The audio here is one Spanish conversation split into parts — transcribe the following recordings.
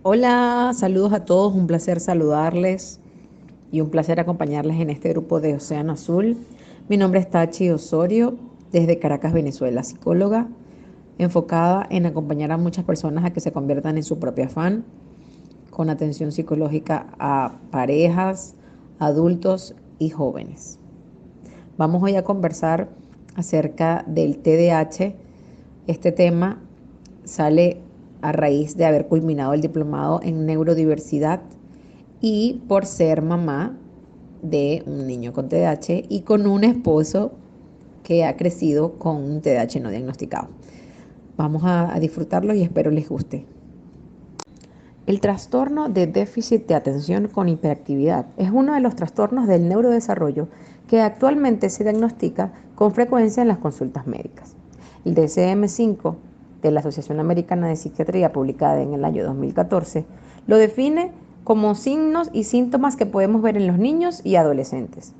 Hola, saludos a todos, un placer saludarles y un placer acompañarles en este grupo de Océano Azul. Mi nombre es Tachi Osorio, desde Caracas, Venezuela, psicóloga, enfocada en acompañar a muchas personas a que se conviertan en su propia fan, con atención psicológica a parejas, adultos y jóvenes. Vamos hoy a conversar acerca del TDAH. Este tema sale a raíz de haber culminado el diplomado en neurodiversidad y por ser mamá de un niño con TDAH y con un esposo que ha crecido con un TDAH no diagnosticado. Vamos a disfrutarlo y espero les guste. El trastorno de déficit de atención con hiperactividad es uno de los trastornos del neurodesarrollo que actualmente se diagnostica con frecuencia en las consultas médicas. El DSM-5 de la Asociación Americana de Psiquiatría, publicada en el año 2014, lo define como signos y síntomas que podemos ver en los niños y adolescentes.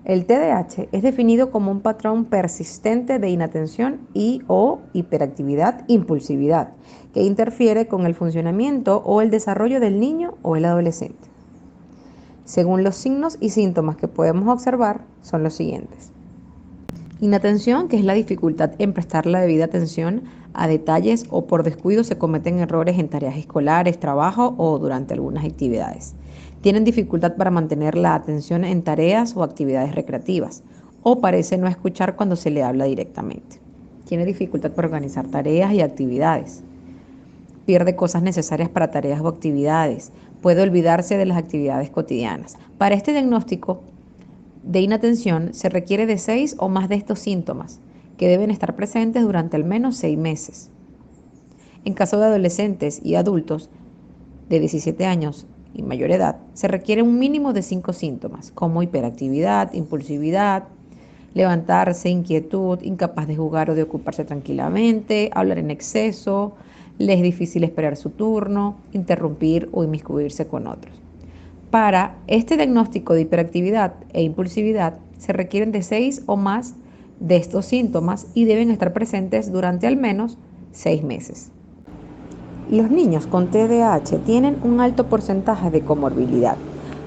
El TDAH es definido como un patrón persistente de inatención y o hiperactividad, impulsividad, que interfiere con el funcionamiento o el desarrollo del niño o el adolescente. Según los signos y síntomas que podemos observar, son los siguientes. Inatención, que es la dificultad en prestar la debida atención a detalles o por descuido se cometen errores en tareas escolares, trabajo o durante algunas actividades. Tienen dificultad para mantener la atención en tareas o actividades recreativas o parece no escuchar cuando se le habla directamente. Tiene dificultad para organizar tareas y actividades. Pierde cosas necesarias para tareas o actividades. Puede olvidarse de las actividades cotidianas. Para este diagnóstico de inatención se requiere de 6 o más de estos síntomas, que deben estar presentes durante al menos 6 meses. En caso de adolescentes y adultos de 17 años y mayor edad, se requiere un mínimo de 5 síntomas, como hiperactividad, impulsividad, levantarse, inquietud, incapaz de jugar o de ocuparse tranquilamente, hablar en exceso, le es difícil esperar su turno, interrumpir o inmiscuirse con otros. Para este diagnóstico de hiperactividad e impulsividad se requieren de 6 o más de estos síntomas y deben estar presentes durante al menos 6 meses. Los niños con TDAH tienen un alto porcentaje de comorbilidad,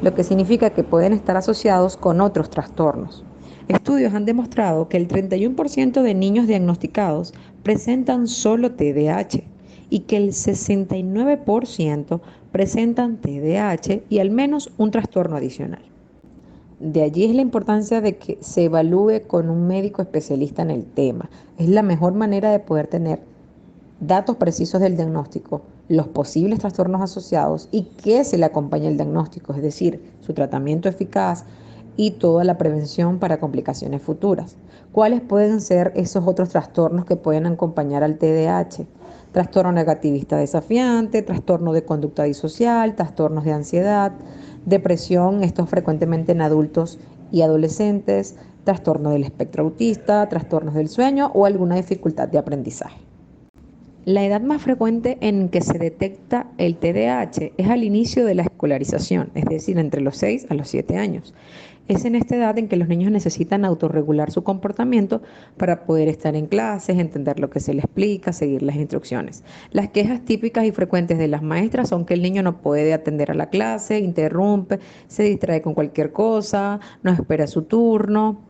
lo que significa que pueden estar asociados con otros trastornos. Estudios han demostrado que el 31% de niños diagnosticados presentan solo TDAH y que el 69% presentan TDAH y al menos un trastorno adicional. De allí es la importancia de que se evalúe con un médico especialista en el tema. Es la mejor manera de poder tener datos precisos del diagnóstico, los posibles trastornos asociados y qué se le acompaña el diagnóstico, es decir, su tratamiento eficaz y toda la prevención para complicaciones futuras. ¿Cuáles pueden ser esos otros trastornos que pueden acompañar al TDAH? Trastorno negativista desafiante, trastorno de conducta disocial, trastornos de ansiedad, depresión, esto frecuentemente en adultos y adolescentes, trastorno del espectro autista, trastornos del sueño o alguna dificultad de aprendizaje. La edad más frecuente en que se detecta el TDAH es al inicio de la escolarización, es decir, entre los 6 a los 7 años. Es en esta edad en que los niños necesitan autorregular su comportamiento para poder estar en clases, entender lo que se les explica, seguir las instrucciones. Las quejas típicas y frecuentes de las maestras son que el niño no puede atender a la clase, interrumpe, se distrae con cualquier cosa, no espera su turno.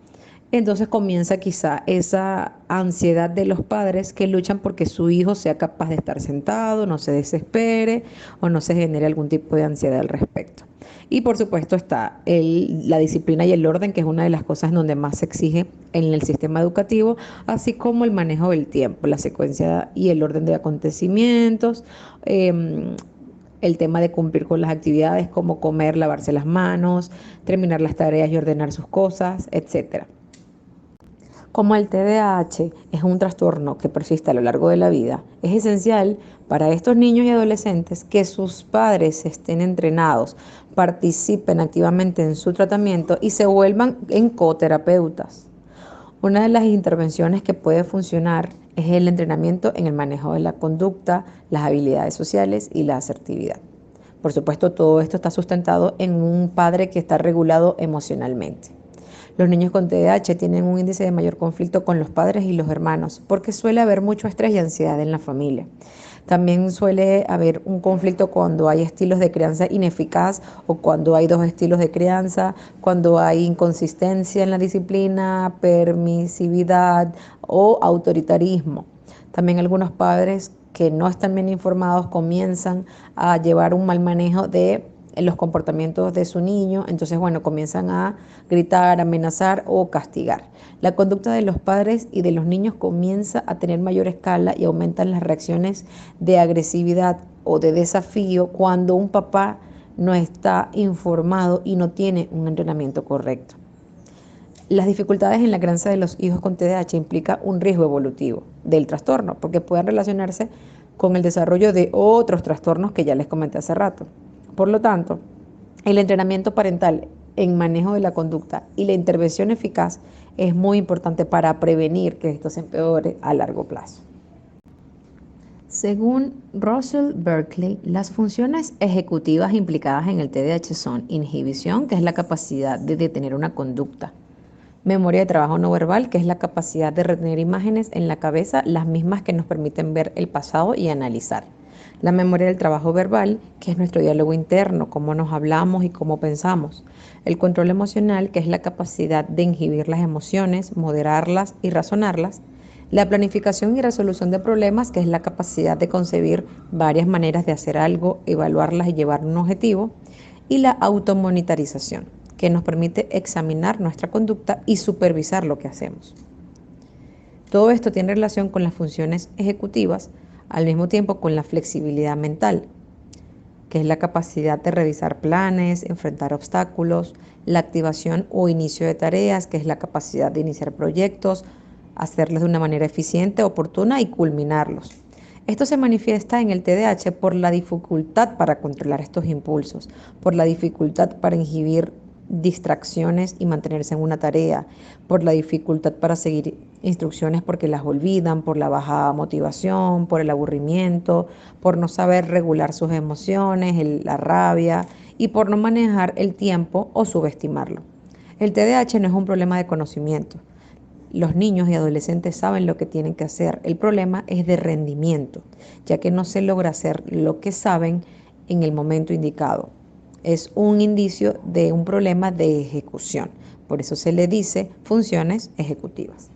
Entonces comienza quizá esa ansiedad de los padres que luchan porque su hijo sea capaz de estar sentado, no se desespere o no se genere algún tipo de ansiedad al respecto. Y por supuesto está la disciplina y el orden, que es una de las cosas donde más se exige en el sistema educativo, así como el manejo del tiempo, la secuencia y el orden de acontecimientos, el tema de cumplir con las actividades como comer, lavarse las manos, terminar las tareas y ordenar sus cosas, etcétera. Como el TDAH es un trastorno que persiste a lo largo de la vida, es esencial para estos niños y adolescentes que sus padres estén entrenados, participen activamente en su tratamiento y se vuelvan en coterapeutas. Una de las intervenciones que puede funcionar es el entrenamiento en el manejo de la conducta, las habilidades sociales y la asertividad. Por supuesto, todo esto está sustentado en un padre que está regulado emocionalmente. Los niños con TDAH tienen un índice de mayor conflicto con los padres y los hermanos, porque suele haber mucho estrés y ansiedad en la familia. También suele haber un conflicto cuando hay estilos de crianza ineficaz o cuando hay dos estilos de crianza, cuando hay inconsistencia en la disciplina, permisividad o autoritarismo. También algunos padres que no están bien informados comienzan a llevar un mal manejo de los comportamientos de su niño, entonces bueno, comienzan a gritar, amenazar o castigar. La conducta de los padres y de los niños comienza a tener mayor escala y aumentan las reacciones de agresividad o de desafío cuando un papá no está informado y no tiene un entrenamiento correcto. Las dificultades en la crianza de los hijos con TDAH implica un riesgo evolutivo del trastorno, porque pueden relacionarse con el desarrollo de otros trastornos que ya les comenté hace rato. Por lo tanto, el entrenamiento parental en manejo de la conducta y la intervención eficaz es muy importante para prevenir que esto se empeore a largo plazo. Según Russell Berkeley, las funciones ejecutivas implicadas en el TDAH son inhibición, que es la capacidad de detener una conducta; memoria de trabajo no verbal, que es la capacidad de retener imágenes en la cabeza, las mismas que nos permiten ver el pasado y analizar; la memoria del trabajo verbal, que es nuestro diálogo interno, cómo nos hablamos y cómo pensamos; el control emocional, que es la capacidad de inhibir las emociones, moderarlas y razonarlas; la planificación y resolución de problemas, que es la capacidad de concebir varias maneras de hacer algo, evaluarlas y llevar un objetivo; y la automonitorización, que nos permite examinar nuestra conducta y supervisar lo que hacemos. Todo esto tiene relación con las funciones ejecutivas, al mismo tiempo con la flexibilidad mental, que es la capacidad de revisar planes, enfrentar obstáculos; la activación o inicio de tareas, que es la capacidad de iniciar proyectos, hacerlos de una manera eficiente, oportuna y culminarlos. Esto se manifiesta en el TDAH por la dificultad para controlar estos impulsos, por la dificultad para inhibir distracciones y mantenerse en una tarea, por la dificultad para seguir instrucciones porque las olvidan, por la baja motivación, por el aburrimiento, por no saber regular sus emociones, la rabia y por no manejar el tiempo o subestimarlo. El TDAH no es un problema de conocimiento. Los niños y adolescentes saben lo que tienen que hacer. El problema es de rendimiento, ya que no se logra hacer lo que saben en el momento indicado. Es un indicio de un problema de ejecución. Por eso se le dice funciones ejecutivas.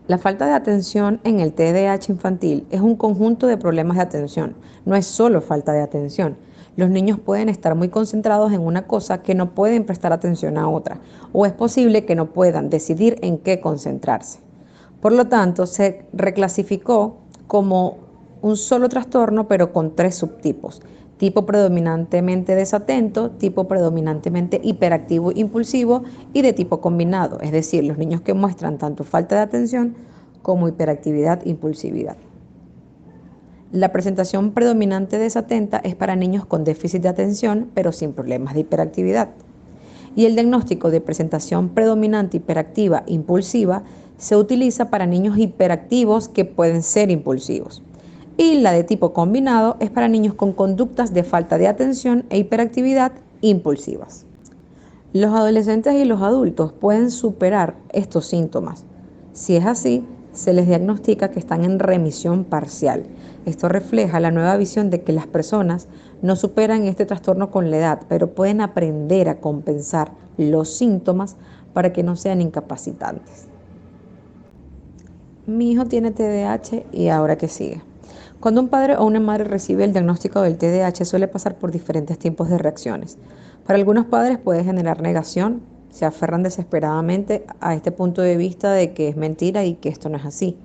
La falta de atención en el TDAH infantil es un conjunto de problemas de atención. No es solo falta de atención. Los niños pueden estar muy concentrados en una cosa que no pueden prestar atención a otra, o es posible que no puedan decidir en qué concentrarse. Por lo tanto, se reclasificó como un solo trastorno, pero con 3 subtipos: tipo predominantemente desatento, tipo predominantemente hiperactivo impulsivo y de tipo combinado, es decir, los niños que muestran tanto falta de atención como hiperactividad e impulsividad. La presentación predominante desatenta es para niños con déficit de atención, pero sin problemas de hiperactividad. Y el diagnóstico de presentación predominante hiperactiva impulsiva se utiliza para niños hiperactivos que pueden ser impulsivos. Y la de tipo combinado es para niños con conductas de falta de atención e hiperactividad impulsivas. Los adolescentes y los adultos pueden superar estos síntomas. Si es así, se les diagnostica que están en remisión parcial. Esto refleja la nueva visión de que las personas no superan este trastorno con la edad, pero pueden aprender a compensar los síntomas para que no sean incapacitantes. Mi hijo tiene TDAH y ahora ¿qué sigue? Cuando un padre o una madre recibe el diagnóstico del TDAH suele pasar por diferentes tipos de reacciones. Para algunos padres puede generar negación, se aferran desesperadamente a este punto de vista de que es mentira y que esto no es así,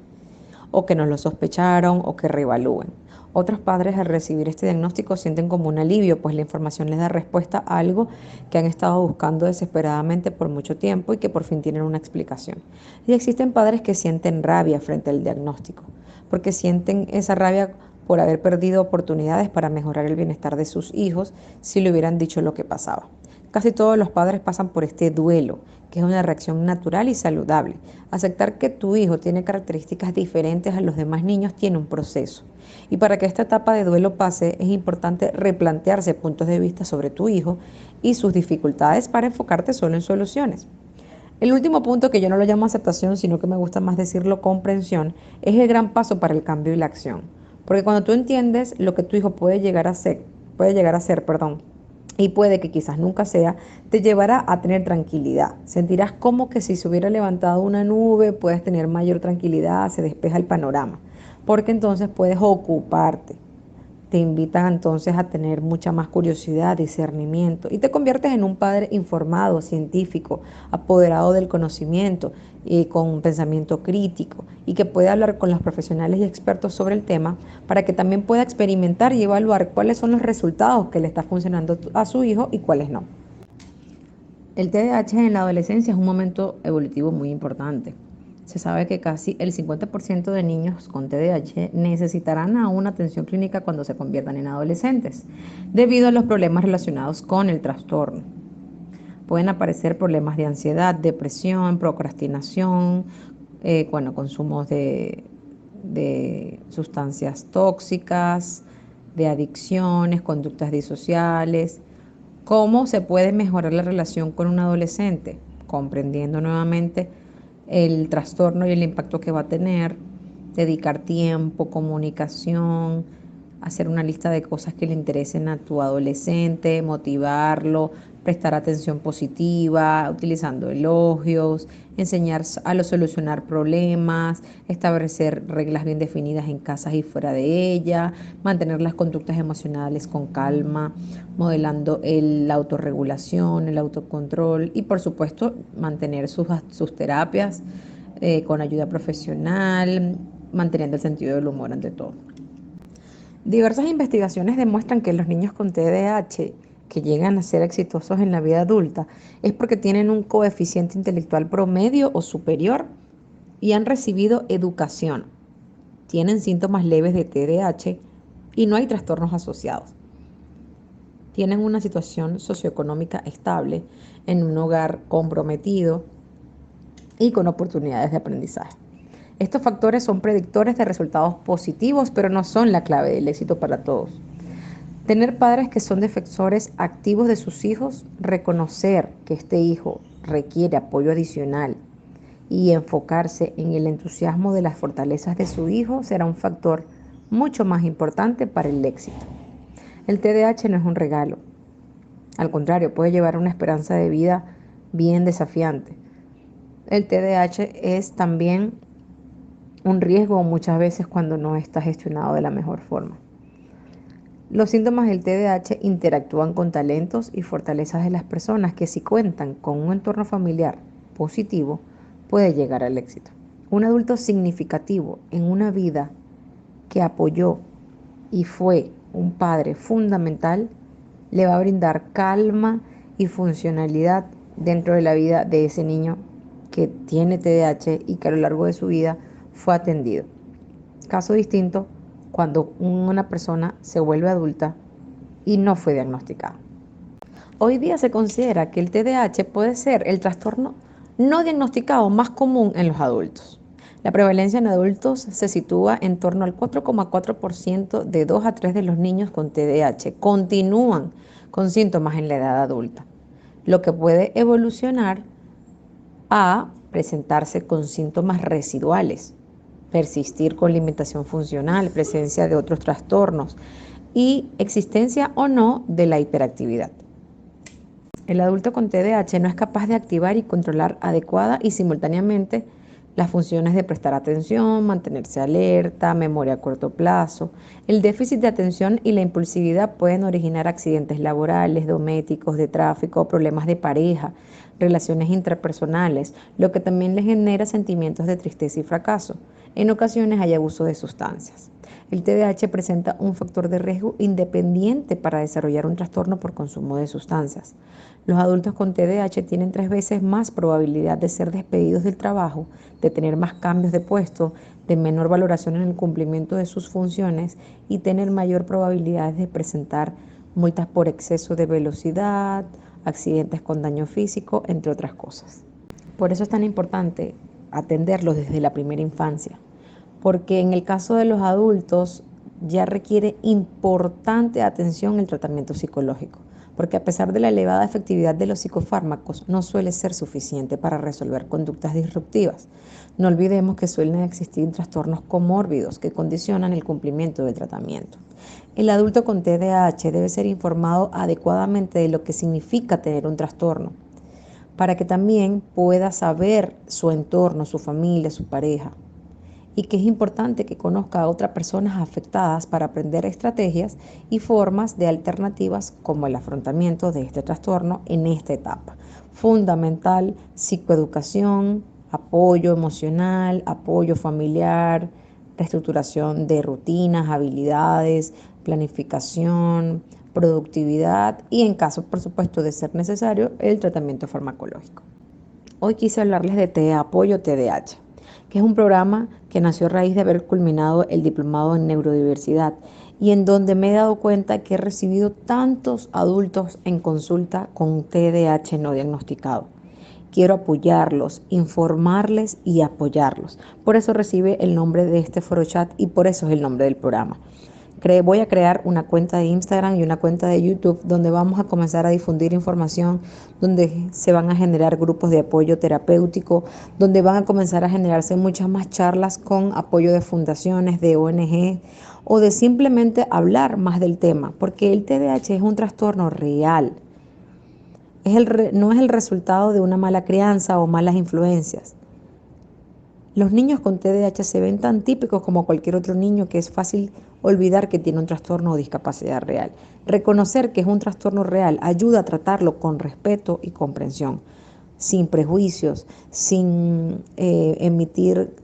o que no lo sospecharon o que reevalúen. Otros padres al recibir este diagnóstico sienten como un alivio, pues la información les da respuesta a algo que han estado buscando desesperadamente por mucho tiempo y que por fin tienen una explicación. Y existen padres que sienten rabia frente al diagnóstico, porque sienten esa rabia por haber perdido oportunidades para mejorar el bienestar de sus hijos si le hubieran dicho lo que pasaba. Casi todos los padres pasan por este duelo, que es una reacción natural y saludable. Aceptar que tu hijo tiene características diferentes a los demás niños tiene un proceso. Y para que esta etapa de duelo pase, es importante replantearse puntos de vista sobre tu hijo y sus dificultades para enfocarte solo en soluciones. El último punto, que yo no lo llamo aceptación, sino que me gusta más decirlo comprensión, es el gran paso para el cambio y la acción. Porque cuando tú entiendes lo que tu hijo puede llegar a ser, perdón, y puede que quizás nunca sea, te llevará a tener tranquilidad. Sentirás como que si se hubiera levantado una nube, puedes tener mayor tranquilidad, se despeja el panorama, porque entonces puedes ocuparte. Te invitan entonces a tener mucha más curiosidad, discernimiento y te conviertes en un padre informado, científico, apoderado del conocimiento y con un pensamiento crítico y que puede hablar con los profesionales y expertos sobre el tema para que también pueda experimentar y evaluar cuáles son los resultados que le está funcionando a su hijo y cuáles no. El TDAH en la adolescencia es un momento evolutivo muy importante. Se sabe que casi el 50% de niños con TDAH necesitarán aún una atención clínica cuando se conviertan en adolescentes, debido a los problemas relacionados con el trastorno. Pueden aparecer problemas de ansiedad, depresión, procrastinación, consumos de sustancias tóxicas, de adicciones, conductas disociales. ¿Cómo se puede mejorar la relación con un adolescente? Comprendiendo nuevamente el trastorno y el impacto que va a tener, dedicar tiempo, comunicación, hacer una lista de cosas que le interesen a tu adolescente, motivarlo, prestar atención positiva, utilizando elogios, enseñar a lo solucionar problemas, establecer reglas bien definidas en casas y fuera de ella, mantener las conductas emocionales con calma, modelando la autorregulación, el autocontrol y por supuesto mantener sus terapias con ayuda profesional, manteniendo el sentido del humor ante todo. Diversas investigaciones demuestran que los niños con TDAH que llegan a ser exitosos en la vida adulta es porque tienen un coeficiente intelectual promedio o superior y han recibido educación. Tienen síntomas leves de TDAH y no hay trastornos asociados. Tienen una situación socioeconómica estable en un hogar comprometido y con oportunidades de aprendizaje. Estos factores son predictores de resultados positivos, pero no son la clave del éxito para todos. Tener padres que son defensores activos de sus hijos, reconocer que este hijo requiere apoyo adicional y enfocarse en el entusiasmo de las fortalezas de su hijo será un factor mucho más importante para el éxito. El TDAH no es un regalo, al contrario, puede llevar una esperanza de vida bien desafiante. El TDAH es también un riesgo muchas veces cuando no está gestionado de la mejor forma. Los síntomas del TDAH interactúan con talentos y fortalezas de las personas que si cuentan con un entorno familiar positivo puede llegar al éxito. Un adulto significativo en una vida que apoyó y fue un padre fundamental le va a brindar calma y funcionalidad dentro de la vida de ese niño que tiene TDAH y que a lo largo de su vida fue atendido. Caso distinto cuando una persona se vuelve adulta y no fue diagnosticada. Hoy día se considera que el TDAH puede ser el trastorno no diagnosticado más común en los adultos. La prevalencia en adultos se sitúa en torno al 4,4% de 2 a 3 de los niños con TDAH continúan con síntomas en la edad adulta, lo que puede evolucionar a presentarse con síntomas residuales, persistir con limitación funcional, presencia de otros trastornos y existencia o no de la hiperactividad. El adulto con TDAH no es capaz de activar y controlar adecuada y simultáneamente las funciones de prestar atención, mantenerse alerta, memoria a corto plazo. El déficit de atención y la impulsividad pueden originar accidentes laborales, domésticos, de tráfico, problemas de pareja, relaciones intrapersonales, lo que también les genera sentimientos de tristeza y fracaso. En ocasiones hay abuso de sustancias. El TDAH presenta un factor de riesgo independiente para desarrollar un trastorno por consumo de sustancias. Los adultos con TDAH tienen 3 veces más probabilidad de ser despedidos del trabajo, de tener más cambios de puesto, de menor valoración en el cumplimiento de sus funciones y tener mayor probabilidad de presentar multas por exceso de velocidad, accidentes con daño físico, entre otras cosas. Por eso es tan importante atenderlos desde la primera infancia, porque en el caso de los adultos ya requiere importante atención el tratamiento psicológico, porque a pesar de la elevada efectividad de los psicofármacos, no suele ser suficiente para resolver conductas disruptivas. No olvidemos que suelen existir trastornos comórbidos que condicionan el cumplimiento del tratamiento. El adulto con TDAH debe ser informado adecuadamente de lo que significa tener un trastorno, para que también pueda saber su entorno, su familia, su pareja, y que es importante que conozca a otras personas afectadas para aprender estrategias y formas de alternativas como el afrontamiento de este trastorno en esta etapa. Fundamental, psicoeducación, apoyo emocional, apoyo familiar, reestructuración de rutinas, habilidades, planificación, productividad y, en caso, por supuesto, de ser necesario, el tratamiento farmacológico. Hoy quise hablarles de TEA Apoyo TDAH, que es un programa que nació a raíz de haber culminado el diplomado en neurodiversidad y en donde me he dado cuenta que he recibido tantos adultos en consulta con TDAH no diagnosticado. Quiero apoyarlos, informarles y apoyarlos. Por eso recibe el nombre de este foro chat y por eso es el nombre del programa. Voy a crear una cuenta de Instagram y una cuenta de YouTube donde vamos a comenzar a difundir información, donde se van a generar grupos de apoyo terapéutico, donde van a comenzar a generarse muchas más charlas con apoyo de fundaciones, de ONG o de simplemente hablar más del tema, porque el TDAH es un trastorno real. No es el resultado de una mala crianza o malas influencias. Los niños con TDAH se ven tan típicos como cualquier otro niño que es fácil olvidar que tiene un trastorno o discapacidad real. Reconocer que es un trastorno real ayuda a tratarlo con respeto y comprensión, sin prejuicios, sin emitir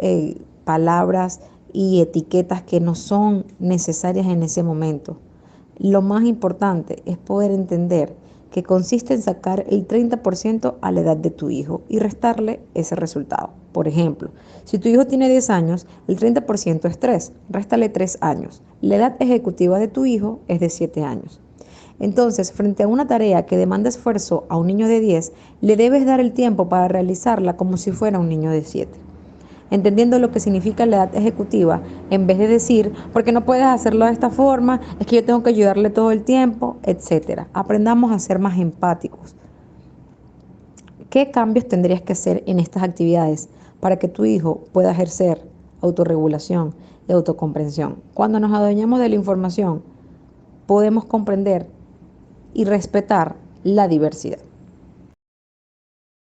palabras y etiquetas que no son necesarias en ese momento. Lo más importante es poder entender que consiste en sacar el 30% a la edad de tu hijo y restarle ese resultado. Por ejemplo, si tu hijo tiene 10 años, el 30% es 3, réstale 3 años. La edad ejecutiva de tu hijo es de 7 años. Entonces, frente a una tarea que demanda esfuerzo a un niño de 10, le debes dar el tiempo para realizarla como si fuera un niño de 7. Entendiendo lo que significa la edad ejecutiva, en vez de decir, porque no puedes hacerlo de esta forma, es que yo tengo que ayudarle todo el tiempo, etc. Aprendamos a ser más empáticos. ¿Qué cambios tendrías que hacer en estas actividades para que tu hijo pueda ejercer autorregulación y autocomprensión? Cuando nos adueñamos de la información, podemos comprender y respetar la diversidad.